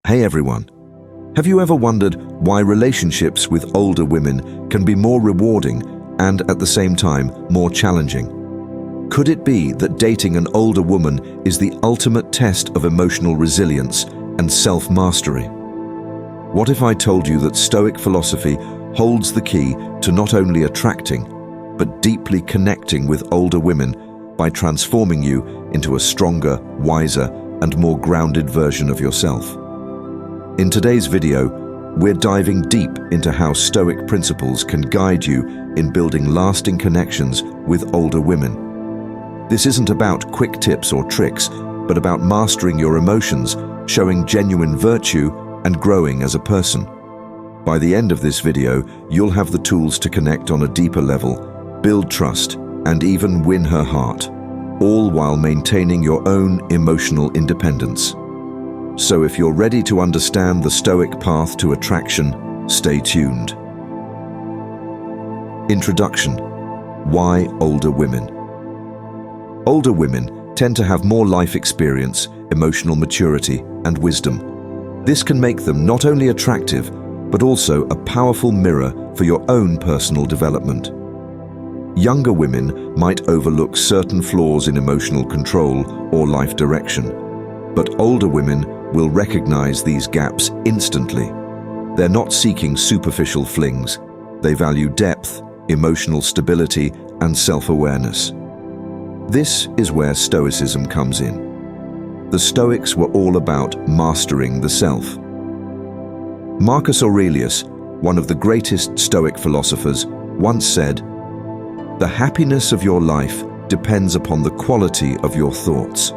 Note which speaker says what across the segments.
Speaker 1: Hey everyone. Have you ever wondered why relationships with older women can be more rewarding and at the same time more challenging? Could it be that dating an older woman is the ultimate test of emotional resilience and self-mastery? What if I told you that Stoic philosophy holds the key to not only attracting, but deeply connecting with older women by transforming you into a stronger, wiser, and more grounded version of yourself? In today's video, we're diving deep into how Stoic principles can guide you in building lasting connections with older women. This isn't about quick tips or tricks, but about mastering your emotions, showing genuine virtue, and growing as a person. By the end of this video, you'll have the tools to connect on a deeper level, build trust, and even win her heart, all while maintaining your own emotional independence. So if you're ready to understand the Stoic path to attraction, stay tuned. Introduction. Why older women? Older women tend to have more life experience, emotional maturity, and wisdom. This can make them not only attractive, but also a powerful mirror for your own personal development. Younger women might overlook certain flaws in emotional control or life direction, but older women will recognize these gaps instantly. They're not seeking superficial flings. They value depth, emotional stability, and self-awareness. This is where Stoicism comes in. The Stoics were all about mastering the self. Marcus Aurelius, one of the greatest Stoic philosophers, once said, "The happiness of your life depends upon the quality of your thoughts."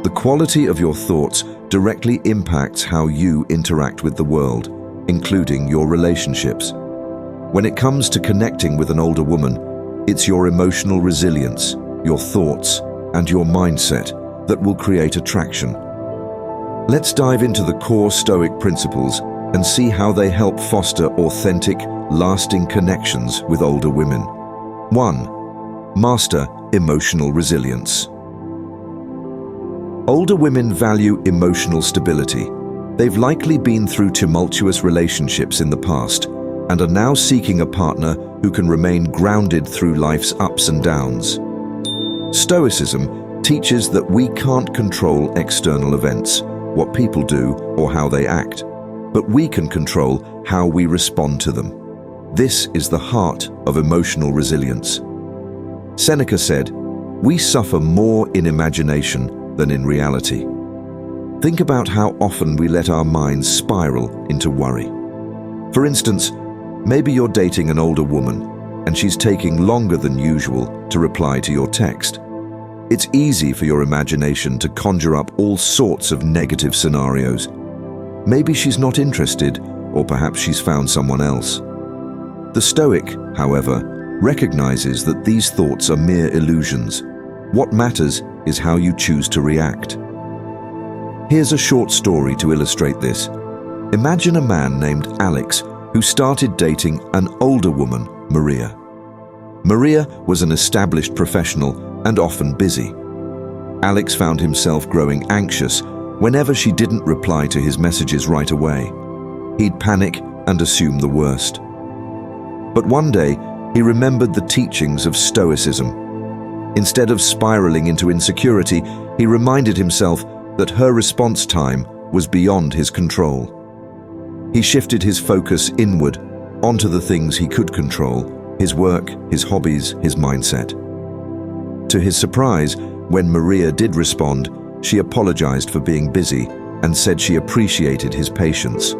Speaker 1: The quality of your thoughts directly impacts how you interact with the world, including your relationships. When it comes to connecting with an older woman, it's your emotional resilience, your thoughts, and your mindset that will create attraction. Let's dive into the core Stoic principles and see how they help foster authentic, lasting connections with older women. 1. Master emotional resilience. Older women value emotional stability. They've likely been through tumultuous relationships in the past and are now seeking a partner who can remain grounded through life's ups and downs. Stoicism teaches that we can't control external events, what people do or how they act, but we can control how we respond to them. This is the heart of emotional resilience. Seneca said, "We suffer more in imagination than in reality." Think about how often we let our minds spiral into worry. For instance, maybe you're dating an older woman and she's taking longer than usual to reply to your text. It's easy for your imagination to conjure up all sorts of negative scenarios. Maybe she's not interested, or perhaps she's found someone else. The Stoic, however, recognizes that these thoughts are mere illusions. What matters is how you choose to react. Here's a short story to illustrate this. Imagine a man named Alex who started dating an older woman, Maria. Maria was an established professional and often busy. Alex found himself growing anxious whenever she didn't reply to his messages right away. He'd panic and assume the worst. But one day, he remembered the teachings of Stoicism. Instead of spiraling into insecurity, he reminded himself that her response time was beyond his control. He shifted his focus inward onto the things he could control: his work, his hobbies, his mindset. To his surprise, when Maria did respond, she apologized for being busy and said she appreciated his patience.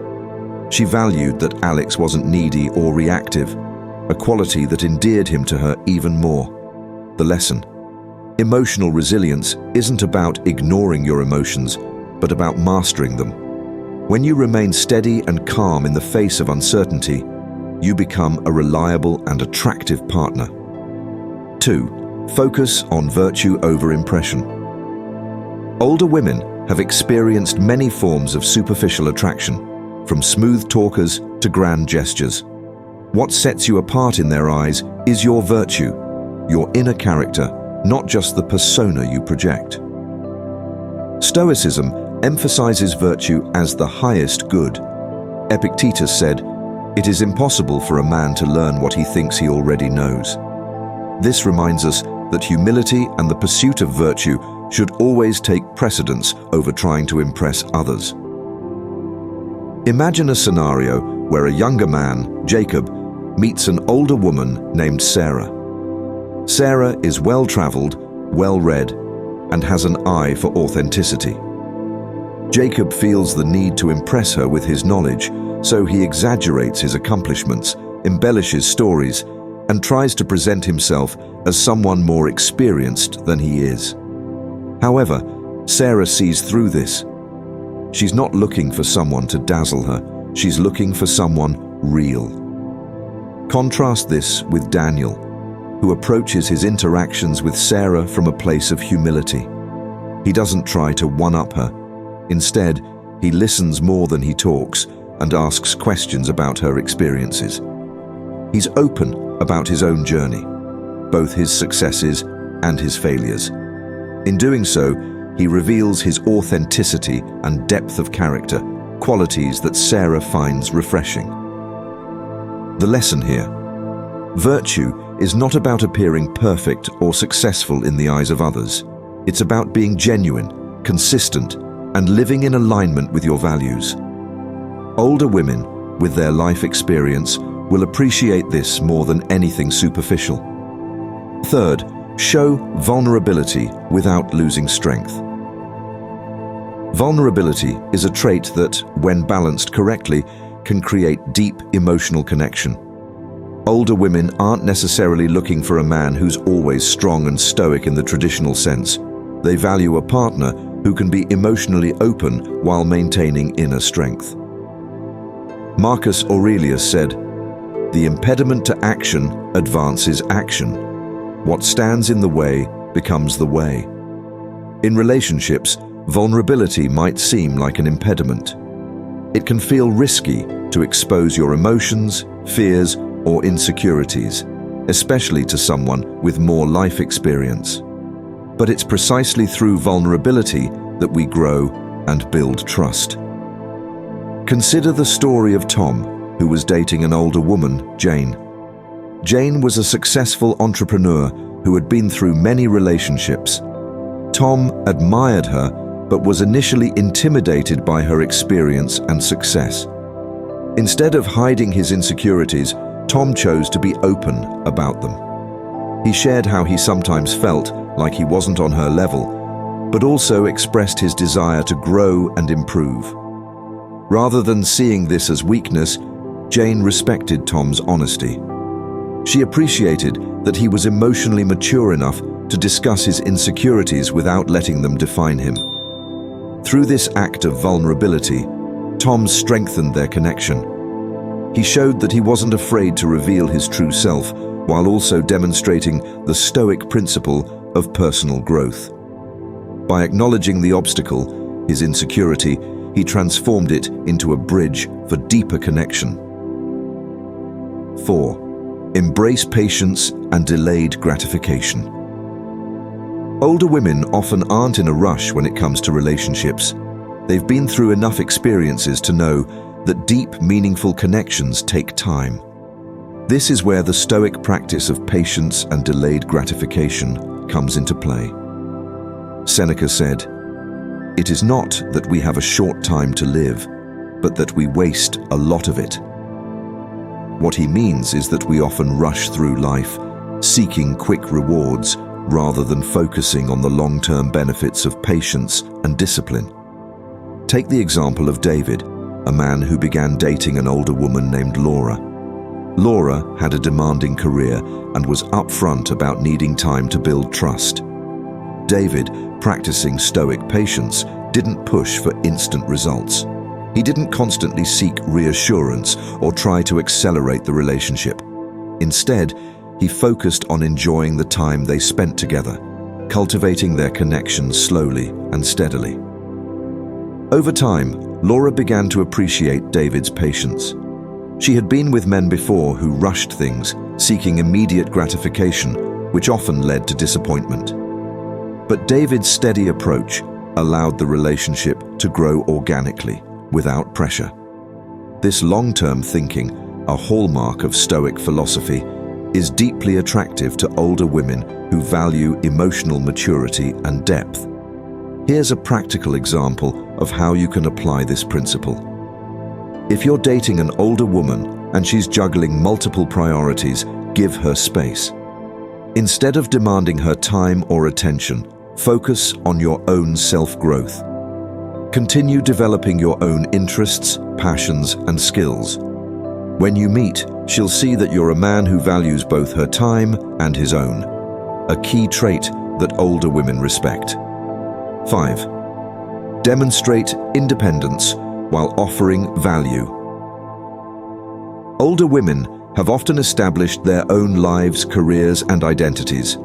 Speaker 1: She valued that Alex wasn't needy or reactive, a quality that endeared him to her even more. The lesson: emotional resilience isn't about ignoring your emotions, but about mastering them. When you remain steady and calm in the face of uncertainty, you become a reliable and attractive partner. 2. Focus on virtue over impression. Older women have experienced many forms of superficial attraction, from smooth talkers to grand gestures. What sets you apart in their eyes is your virtue, your inner character, not just the persona you project. Stoicism emphasizes virtue as the highest good. Epictetus said, "It is impossible for a man to learn what he thinks he already knows." This reminds us that humility and the pursuit of virtue should always take precedence over trying to impress others. Imagine a scenario where a younger man, Jacob, meets an older woman named Sarah. Sarah is well-traveled, well-read, and has an eye for authenticity. Jacob feels the need to impress her with his knowledge, so he exaggerates his accomplishments, embellishes stories, and tries to present himself as someone more experienced than he is. However, Sarah sees through this. She's not looking for someone to dazzle her, she's looking for someone real. Contrast this with Daniel, who approaches his interactions with Sarah from a place of humility. He doesn't try to one-up her. Instead, he listens more than he talks and asks questions about her experiences. He's open about his own journey, both his successes and his failures. In doing so, he reveals his authenticity and depth of character, qualities that Sarah finds refreshing. The lesson here: virtue is not about appearing perfect or successful in the eyes of others. It's about being genuine, consistent, and living in alignment with your values. Older women, with their life experience, will appreciate this more than anything superficial. Third, show vulnerability without losing strength. Vulnerability is a trait that, when balanced correctly, can create deep emotional connection. Older women aren't necessarily looking for a man who's always strong and stoic in the traditional sense. They value a partner who can be emotionally open while maintaining inner strength. Marcus Aurelius said, "The impediment to action advances action. What stands in the way becomes the way." In relationships, vulnerability might seem like an impediment. It can feel risky to expose your emotions, fears, or insecurities, especially to someone with more life experience. But it's precisely through vulnerability that we grow and build trust. Consider the story of Tom, who was dating an older woman, Jane. Jane was a successful entrepreneur who had been through many relationships. Tom admired her, but was initially intimidated by her experience and success. Instead of hiding his insecurities, Tom chose to be open about them. He shared how he sometimes felt like he wasn't on her level, but also expressed his desire to grow and improve. Rather than seeing this as weakness, Jane respected Tom's honesty. She appreciated that he was emotionally mature enough to discuss his insecurities without letting them define him. Through this act of vulnerability, Tom strengthened their connection. He showed that he wasn't afraid to reveal his true self, while also demonstrating the Stoic principle of personal growth. By acknowledging the obstacle, his insecurity, he transformed it into a bridge for deeper connection. 4. Embrace patience and delayed gratification. Older women often aren't in a rush when it comes to relationships. They've been through enough experiences to know that deep, meaningful connections take time. This is where the Stoic practice of patience and delayed gratification comes into play. Seneca said, "It is not that we have a short time to live, but that we waste a lot of it." What he means is that we often rush through life, seeking quick rewards rather than focusing on the long-term benefits of patience and discipline. Take the example of David, a man who began dating an older woman named Laura. Laura had a demanding career and was upfront about needing time to build trust. David, practicing Stoic patience, didn't push for instant results. He didn't constantly seek reassurance or try to accelerate the relationship. Instead, he focused on enjoying the time they spent together, cultivating their connection slowly and steadily. Over time, Laura began to appreciate David's patience. She had been with men before who rushed things, seeking immediate gratification, which often led to disappointment. But David's steady approach, allowed the relationship to grow organically, without pressure. This long-term thinking, a hallmark of Stoic philosophy, is deeply attractive to older women who value emotional maturity and depth. Here's a practical example of how you can apply this principle. If you're dating an older woman and she's juggling multiple priorities, give her space. Instead of demanding her time or attention, focus on your own self-growth. Continue developing your own interests, passions, and skills. When you meet, she'll see that you're a man who values both her time and his own, a key trait that older women respect. 5. Demonstrate independence while offering value. Older women have often established their own lives, careers, and identities.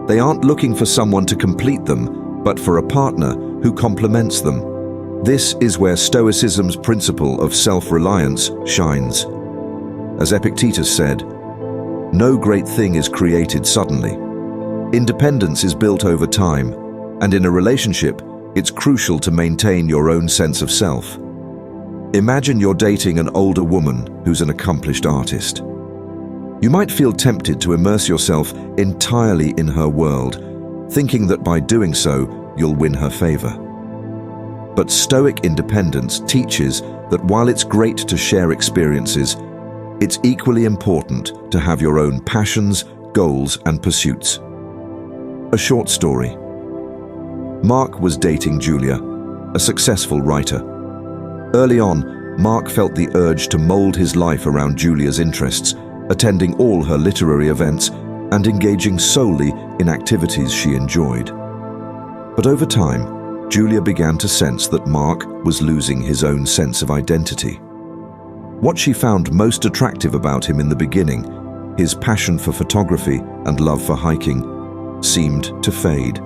Speaker 1: They aren't looking for someone to complete them, but for a partner who complements them. This is where Stoicism's principle of self-reliance shines. As Epictetus said, "No great thing is created suddenly. Independence is built over time, and in a relationship, it's crucial to maintain your own sense of self." Imagine you're dating an older woman who's an accomplished artist. You might feel tempted to immerse yourself entirely in her world, thinking that by doing so, you'll win her favor. But Stoic independence teaches that while it's great to share experiences, it's equally important to have your own passions, goals, and pursuits. A short story. Mark was dating Julia, a successful writer. Early on, Mark felt the urge to mold his life around Julia's interests, attending all her literary events and engaging solely in activities she enjoyed. But over time, Julia began to sense that Mark was losing his own sense of identity. What she found most attractive about him in the beginning, his passion for photography and love for hiking, seemed to fade.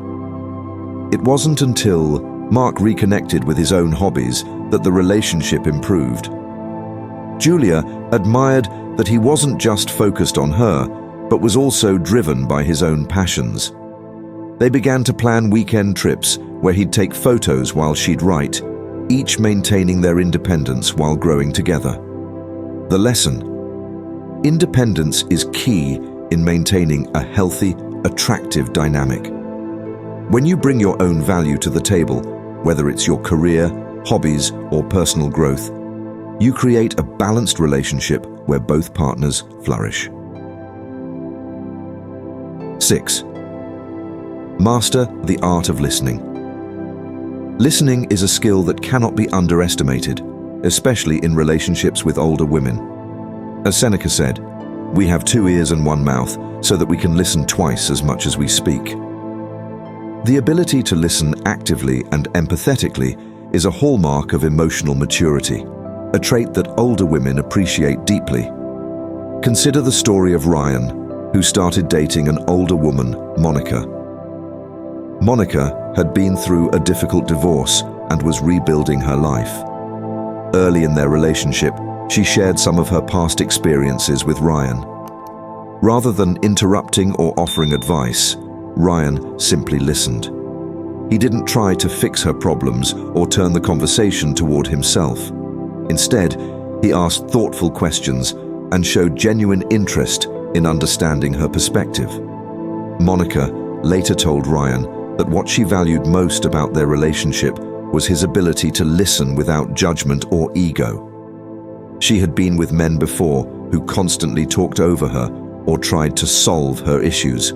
Speaker 1: It wasn't until Mark reconnected with his own hobbies that the relationship improved. Julia admired that he wasn't just focused on her, but was also driven by his own passions. They began to plan weekend trips where he'd take photos while she'd write, each maintaining their independence while growing together. The lesson: independence is key in maintaining a healthy, attractive dynamic. When you bring your own value to the table, whether it's your career, hobbies, or personal growth, you create a balanced relationship where both partners flourish. 6. Master the art of listening. Listening is a skill that cannot be underestimated, especially in relationships with older women. As Seneca said, "We have 2 ears and 1 mouth, so that we can listen twice as much as we speak." The ability to listen actively and empathetically is a hallmark of emotional maturity, a trait that older women appreciate deeply. Consider the story of Ryan, who started dating an older woman, Monica. Monica had been through a difficult divorce and was rebuilding her life. Early in their relationship, she shared some of her past experiences with Ryan. Rather than interrupting or offering advice, Ryan simply listened. He didn't try to fix her problems or turn the conversation toward himself. Instead, he asked thoughtful questions and showed genuine interest in understanding her perspective. Monica later told Ryan that what she valued most about their relationship was his ability to listen without judgment or ego. She had been with men before who constantly talked over her or tried to solve her issues,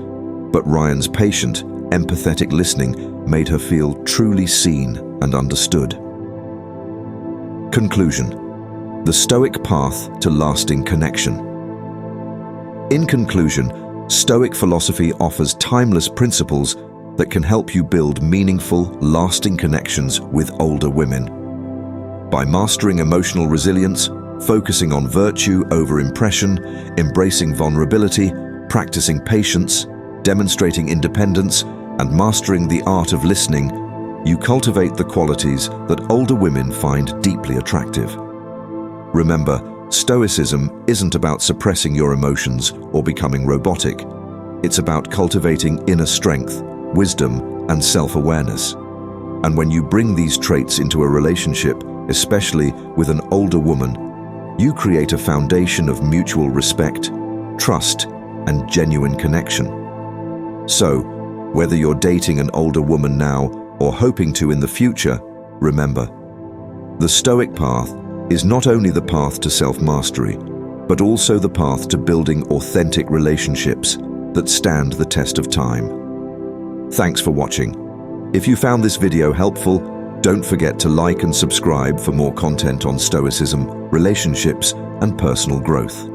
Speaker 1: but Ryan's patient, empathetic listening made her feel truly seen and understood. Conclusion: the Stoic path to lasting connection. In conclusion, Stoic philosophy offers timeless principles that can help you build meaningful, lasting connections with older women. By mastering emotional resilience, focusing on virtue over impression, embracing vulnerability, practicing patience, demonstrating independence, and mastering the art of listening, you cultivate the qualities that older women find deeply attractive. Remember, Stoicism isn't about suppressing your emotions or becoming robotic. It's about cultivating inner strength, wisdom, and self-awareness. And when you bring these traits into a relationship, especially with an older woman, you create a foundation of mutual respect, trust, and genuine connection. So, whether you're dating an older woman now or hoping to in the future, remember, the Stoic path is not only the path to self-mastery, but also the path to building authentic relationships that stand the test of time. Thanks for watching. If you found this video helpful, don't forget to like and subscribe for more content on Stoicism, relationships, and personal growth.